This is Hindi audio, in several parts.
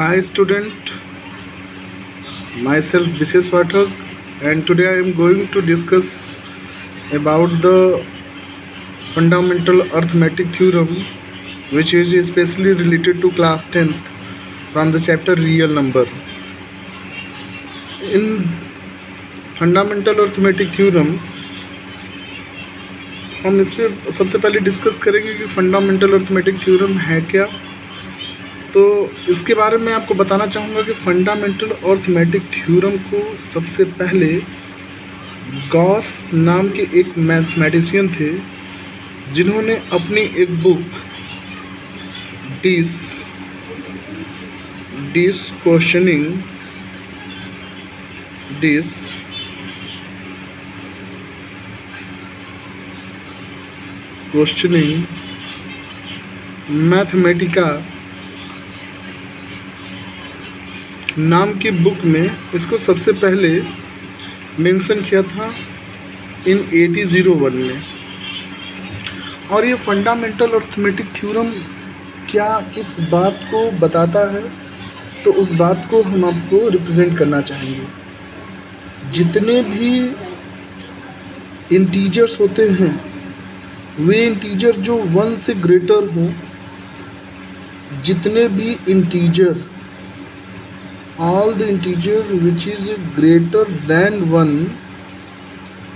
Hi student, myself Bishesh Pathak, and today I am going to discuss about the fundamental arithmetic theorem, which is especially related to class 10th from the chapter real number. In fundamental arithmetic theorem हम इस पर सबसे पहले डिस्कस करेंगे कि फंडामेंटल अर्थमेटिक थ्योरम है क्या। तो इसके बारे में आपको बताना चाहूँगा कि फंडामेंटल अर्थमेटिक थ्योरम को सबसे पहले गॉस नाम के एक मैथमेटिशियन थे, जिन्होंने अपनी एक बुक क्वेश्चनिंग मैथमेटिका नाम की बुक में इसको सबसे पहले मेंशन किया था इन 1801 में। और ये फंडामेंटल अर्थमेटिक थ्योरम क्या किस बात को बताता है, तो उस बात को हम आपको रिप्रेजेंट करना चाहेंगे। जितने भी इंटीजर्स होते हैं, वे इंटीजर जो 1 से ग्रेटर हों, जितने भी integer all the integer which is greater than 1,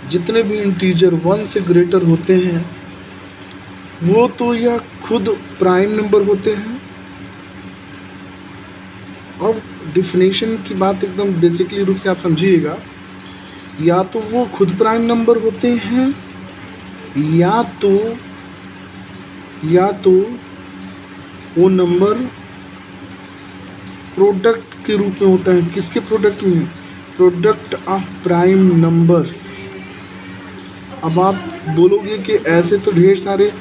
जितने भी इंटीजर 1 से ग्रेटर होते हैं वो तो या खुद प्राइम नंबर होते हैं। अब डिफिनेशन की बात एकदम बेसिकली रूप से आप समझिएगा, या तो वो खुद प्राइम नंबर होते हैं या तो वो नंबर प्रोडक्ट के रूप में होता है। किसके प्रोडक्ट में? Product of prime numbers. अब आप बोलोगे कि ऐसे तो ढेर सारे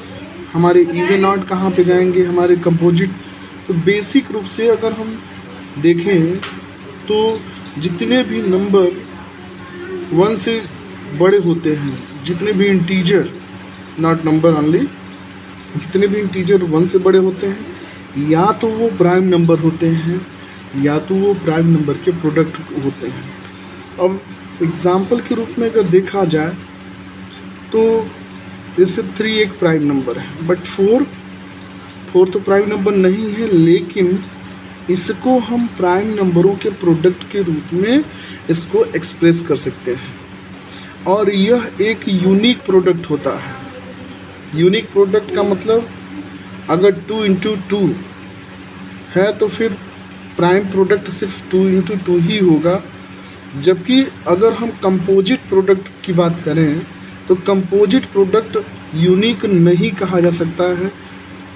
हमारे इवन ऑड कहाँ पे जाएंगे, हमारे कंपोजिट। तो बेसिक रूप से अगर हम देखें तो जितने भी नंबर 1 से बड़े होते हैं, जितने भी इंटीजर, नॉट नंबर ओनली, जितने भी इंटीजर 1 से बड़े होते हैं, या तो वो प्राइम नंबर होते हैं या तो वो प्राइम नंबर के प्रोडक्ट होते हैं। अब एग्जाम्पल के रूप में अगर देखा जाए तो जैसे 3 एक प्राइम नंबर है, बट 4 तो प्राइम नंबर नहीं है, लेकिन इसको हम प्राइम नंबरों के प्रोडक्ट के रूप में इसको एक्सप्रेस कर सकते हैं। और यह एक यूनिक प्रोडक्ट होता है। यूनिक प्रोडक्ट का मतलब अगर 2 × 2 है तो फिर प्राइम प्रोडक्ट सिर्फ 2 × 2 ही होगा। जबकि अगर हम कंपोजिट प्रोडक्ट की बात करें तो कंपोजिट प्रोडक्ट यूनिक नहीं कहा जा सकता है।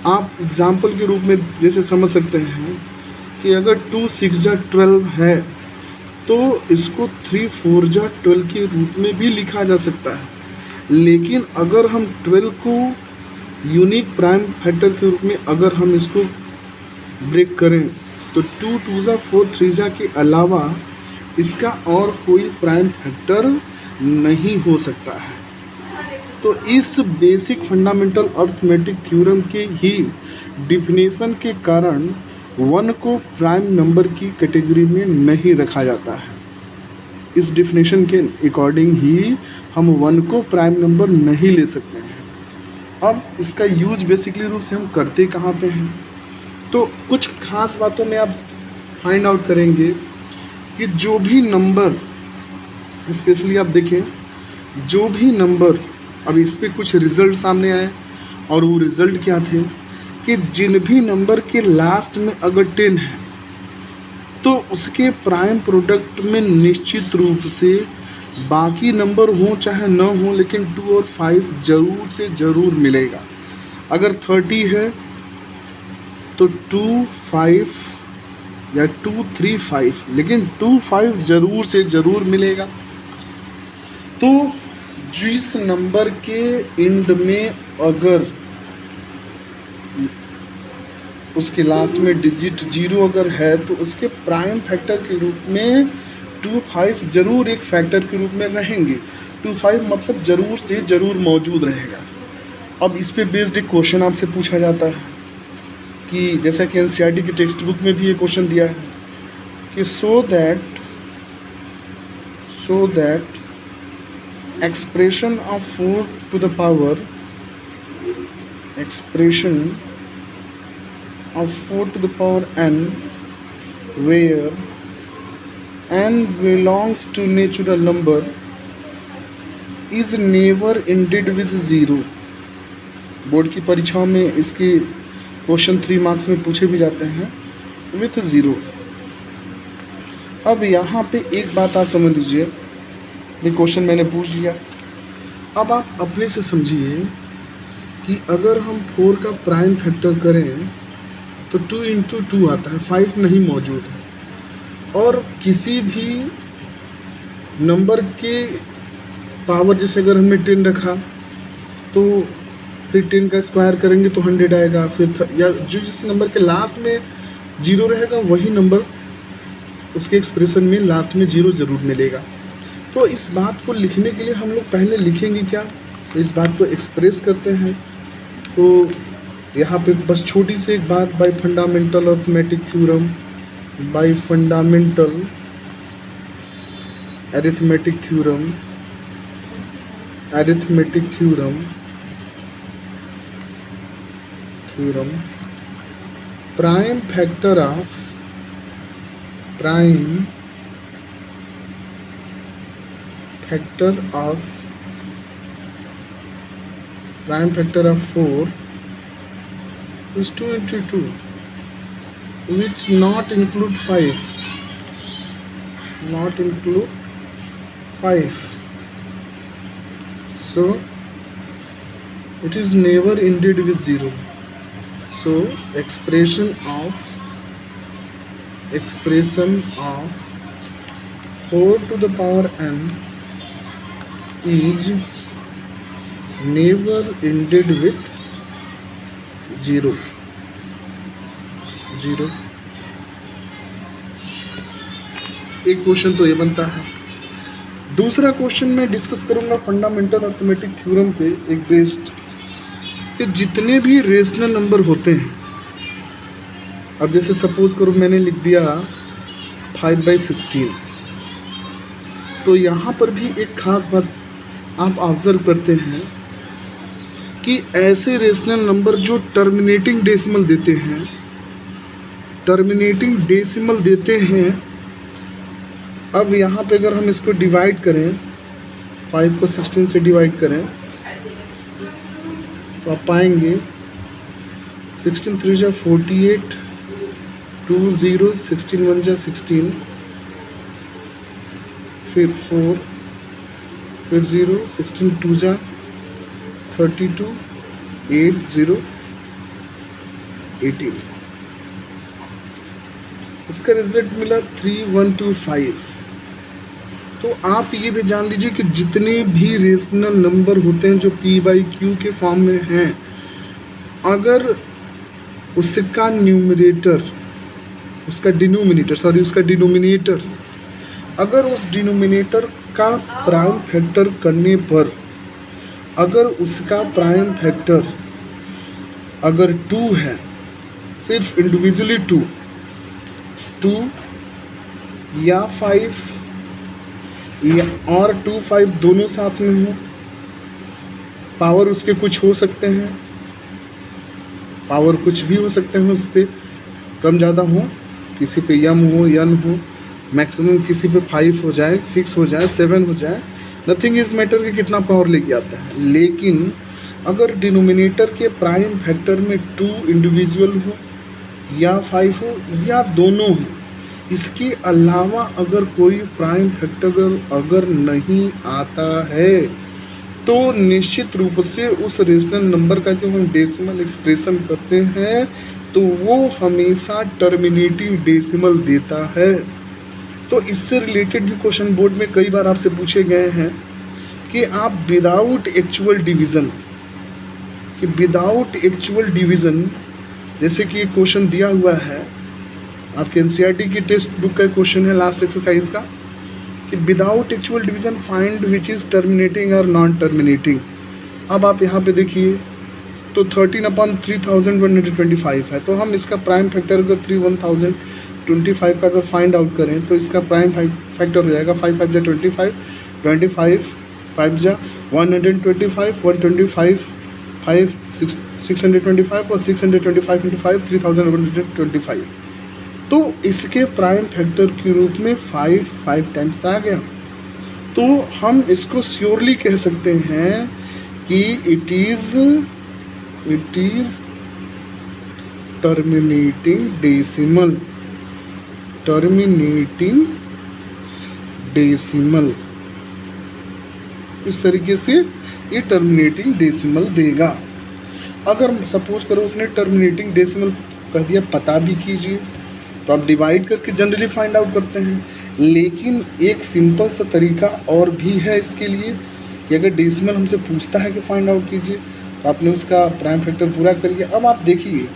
आप एग्जाम्पल के रूप में जैसे समझ सकते हैं कि अगर 2 × 6 = 12 है तो इसको 3 × 4 = 12 के रूप में भी लिखा जा सकता है। लेकिन अगर हम 12 को यूनिक प्राइम फैक्टर के रूप में अगर हम इसको ब्रेक करें तो 2 × 2 = 4, 3 × के अलावा इसका और कोई प्राइम फैक्टर नहीं हो सकता है। तो इस बेसिक फंडामेंटल अर्थमेटिक थ्योरम के ही डिफिनेशन के कारण 1 को प्राइम नंबर की कैटेगरी में नहीं रखा जाता है। इस डिफिनेशन के अकॉर्डिंग ही हम 1 को प्राइम नंबर नहीं ले सकते हैं। अब इसका यूज बेसिकली रूप से हम करते कहाँ पे हैं, तो कुछ खास बातों में आप फाइंड आउट करेंगे कि जो भी नंबर, स्पेशली आप देखें, जो भी नंबर, अब इस पे कुछ रिज़ल्ट सामने आए और वो रिज़ल्ट क्या थे कि जिन भी नंबर के लास्ट में अगर 10 है तो उसके प्राइम प्रोडक्ट में निश्चित रूप से बाकी नंबर हो चाहे न हो, लेकिन 2 और 5 ज़रूर से ज़रूर मिलेगा। अगर 30 है तो 2, 5 या 2, 3, 5, लेकिन 2, 5 ज़रूर से ज़रूर मिलेगा। तो जिस नंबर के एंड में अगर उसके लास्ट में डिजिट 0 अगर है तो उसके प्राइम फैक्टर के रूप में 2, 5 ज़रूर एक फैक्टर के रूप में रहेंगे। 2, 5 मतलब ज़रूर से ज़रूर मौजूद रहेगा। अब इस पे बेस्ड एक क्वेश्चन आपसे पूछा जाता है कि जैसा कि एनसीईआरटी की टेक्स्ट बुक में भी ये क्वेश्चन दिया है कि so that expression of 4 to the power n where n belongs to natural number is never ended with 0। Board की परीक्षाओं में इसके क्वेश्चन 3 मार्क्स में पूछे भी जाते हैं विथ 0। अब यहाँ पे एक बात आप समझ लीजिए, ये क्वेश्चन मैंने पूछ लिया, अब आप अपने से समझिए कि अगर हम 4 का प्राइम फैक्टर करें तो 2 into 2 आता है, 5 नहीं मौजूद है। और किसी भी नंबर के पावर, जैसे अगर हमने 10 रखा तो फिर 10 का स्क्वायर करेंगे तो 100 आएगा, फिर या जो जिस नंबर के लास्ट में 0 रहेगा वही नंबर उसके एक्सप्रेशन में लास्ट में 0 ज़रूर मिलेगा। तो इस बात को लिखने के लिए हम लोग पहले लिखेंगे क्या, इस बात को एक्सप्रेस करते हैं। तो यहाँ पे बस छोटी सी एक बात, bye fundamental arithmetic theorem, bye fundamental arithmetic theorem prime factor of 4 is 2 into 2 which not include 5, so it is never ended with 0। so expression of 4 to the power n is never ended with 0। एक क्वेश्चन तो ये बनता है। दूसरा क्वेश्चन मैं डिस्कस करूंगा फंडामेंटल अरिथमेटिक थ्योरम पे एक बेस्ड, कि जितने भी रेशनल नंबर होते हैं, अब जैसे सपोज करो मैंने लिख दिया 5/16, तो यहाँ पर भी एक खास बात आप ऑब्जर्व करते हैं कि ऐसे रेशनल नंबर जो टर्मिनेटिंग डेसिमल देते हैं, अब यहाँ पे अगर हम इसको डिवाइड करें, 5 को 16 से डिवाइड करें तो आप पाएंगे 16 3 जा 48, 2 0, 16 1 जा 16, फिर 4, फिर 0, 16 2 जा 32, 8 0 18। इसका रिजल्ट मिला 3125। तो आप ये भी जान लीजिए कि जितने भी रेशनल नंबर होते हैं जो p/q के फॉर्म में हैं, अगर उसका डिनोमिनेटर अगर उस डिनोमिनेटर का प्राइम फैक्टर करने पर अगर उसका प्राइम फैक्टर अगर 2 है, सिर्फ इंडिविजुअली 2 या 5 या और 2 5 दोनों साथ में हो, पावर उसके कुछ हो सकते हैं, पावर कुछ भी हो सकते हैं, उस पर कम ज़्यादा हो, किसी पे यम हो यन हो, मैक्सिमम किसी पे 5 हो जाए, 6 हो जाए, 7 हो जाए, नथिंग इज मैटर कि कितना पावर लेके आता है। लेकिन अगर डिनोमिनेटर के प्राइम फैक्टर में 2 इंडिविजुअल हो या 5 हो या दोनों हो, इसके अलावा अगर कोई प्राइम फैक्टर अगर नहीं आता है, तो निश्चित रूप से उस रेशनल नंबर का जब हम डेसिमल एक्सप्रेशन करते हैं तो वो हमेशा टर्मिनेटिंग डेसिमल देता है। तो इससे रिलेटेड भी क्वेश्चन बोर्ड में कई बार आपसे पूछे गए हैं कि आप विदाउट एक्चुअल डिवीज़न, जैसे कि एक क्वेश्चन दिया हुआ है आपके एनसीईआरटी की टेक्स्ट बुक का क्वेश्चन है लास्ट एक्सरसाइज का, कि without actual division find which is terminating और नॉन टर्मिनेटिंग। अब आप यहाँ पे देखिए तो 13/3125 है। तो हम इसका प्राइम फैक्टर अगर 1025 का अगर फाइंड आउट करें तो इसका प्राइम फैक्टर हो जाएगा 5 5 जा 25, 25 5 जा 125, 125 5 625 और 625 × 5 3125। तो इसके प्राइम फैक्टर के रूप में 5 टाइम्स आ गया। तो हम इसको श्योरली कह सकते हैं कि इट इज टर्मिनेटिंग डेसिमल। इस तरीके से ये टर्मिनेटिंग डेसिमल देगा। अगर सपोज करो उसने टर्मिनेटिंग डेसिमल कह दिया, पता भी कीजिए, तो आप डिवाइड करके जनरली फाइंड आउट करते हैं। लेकिन एक सिंपल सा तरीका और भी है इसके लिए कि अगर डेसिमल हमसे पूछता है कि फाइंड आउट कीजिए, तो आपने उसका प्राइम फैक्टर पूरा कर लिया। अब आप देखिए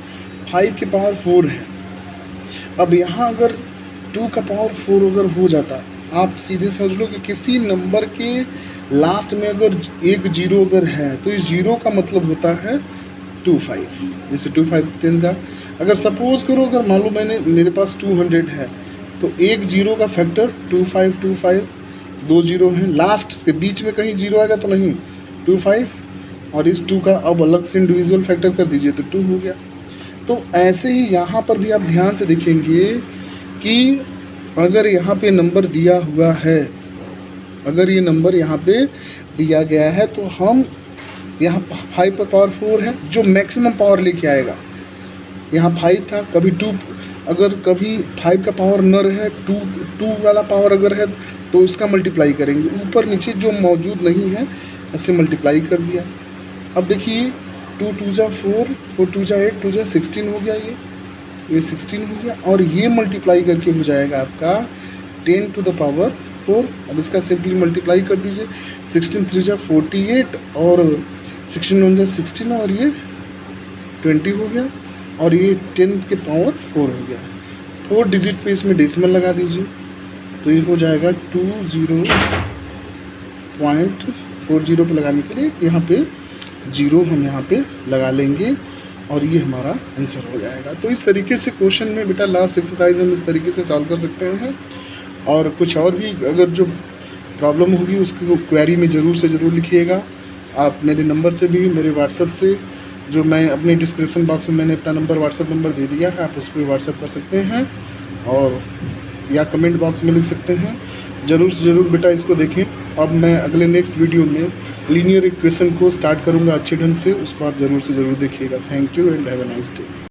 5 की पावर 4 है। अब यहाँ अगर 2 का पावर 4 अगर हो जाता, आप सीधे समझ लो कि किसी नंबर के लास्ट में अगर एक जीरो अगर है तो इस जीरो का मतलब होता है 25। जैसे 25 10 जा, अगर सपोज करो अगर मान लो मेरे पास 200 है तो एक जीरो का फैक्टर 25 2 जीरो हैं, लास्ट के बीच में कहीं जीरो आएगा तो नहीं, 25 और इस 2 का अब अलग से इंडिविजुअल फैक्टर कर दीजिए तो 2 हो गया। तो ऐसे ही यहाँ पर भी आप ध्यान से देखेंगे कि अगर यहाँ पे नंबर दिया हुआ है, अगर ये नंबर यहाँ पे दिया गया है तो हम यहाँ 5 पर पावर 4 है जो मैक्सिमम पावर लेके आएगा। यहाँ 5 था, कभी 2, अगर कभी 5 का पावर न रहे 2 वाला पावर अगर है तो इसका मल्टीप्लाई करेंगे, ऊपर नीचे जो मौजूद नहीं है ऐसे मल्टीप्लाई कर दिया। अब देखिए 2 2 जा 4, 4 2 जा 8, 2 जा 16 हो गया, ये 16 हो गया। और ये मल्टीप्लाई करके हो जाएगा आपका 10 to the power 4। अब इसका सिंपली मल्टीप्लाई कर दीजिए, 16 3 जा 48 और 16 1 जा 16 और ये 20 हो गया और ये 10 के पावर 4 हो गया। 4 डिजिट पे इसमें डेसिमल लगा दीजिए तो ये हो जाएगा 20.40 पे लगाने के लिए यहाँ पे 0 हम यहाँ पे लगा लेंगे और ये हमारा आंसर हो जाएगा। तो इस तरीके से क्वेश्चन में बेटा लास्ट एक्सरसाइज हम इस तरीके से सॉल्व कर सकते हैं। और कुछ और भी अगर जो प्रॉब्लम होगी उसकी क्वेरी में ज़रूर से ज़रूर लिखिएगा। आप मेरे नंबर से भी, मेरे व्हाट्सएप से, जो मैं अपने डिस्क्रिप्शन बॉक्स में मैंने अपना नंबर व्हाट्सएप नंबर दे दिया है, आप उस पर व्हाट्सएप कर सकते हैं और या कमेंट बॉक्स में लिख सकते हैं। ज़रूर से ज़रूर बेटा इसको देखें। अब मैं अगले नेक्स्ट वीडियो में लीनियर इक्वेशन को स्टार्ट करूँगा अच्छे ढंग से, उसको आप ज़रूर से ज़रूर देखिएगा। Thank you and have a nice day.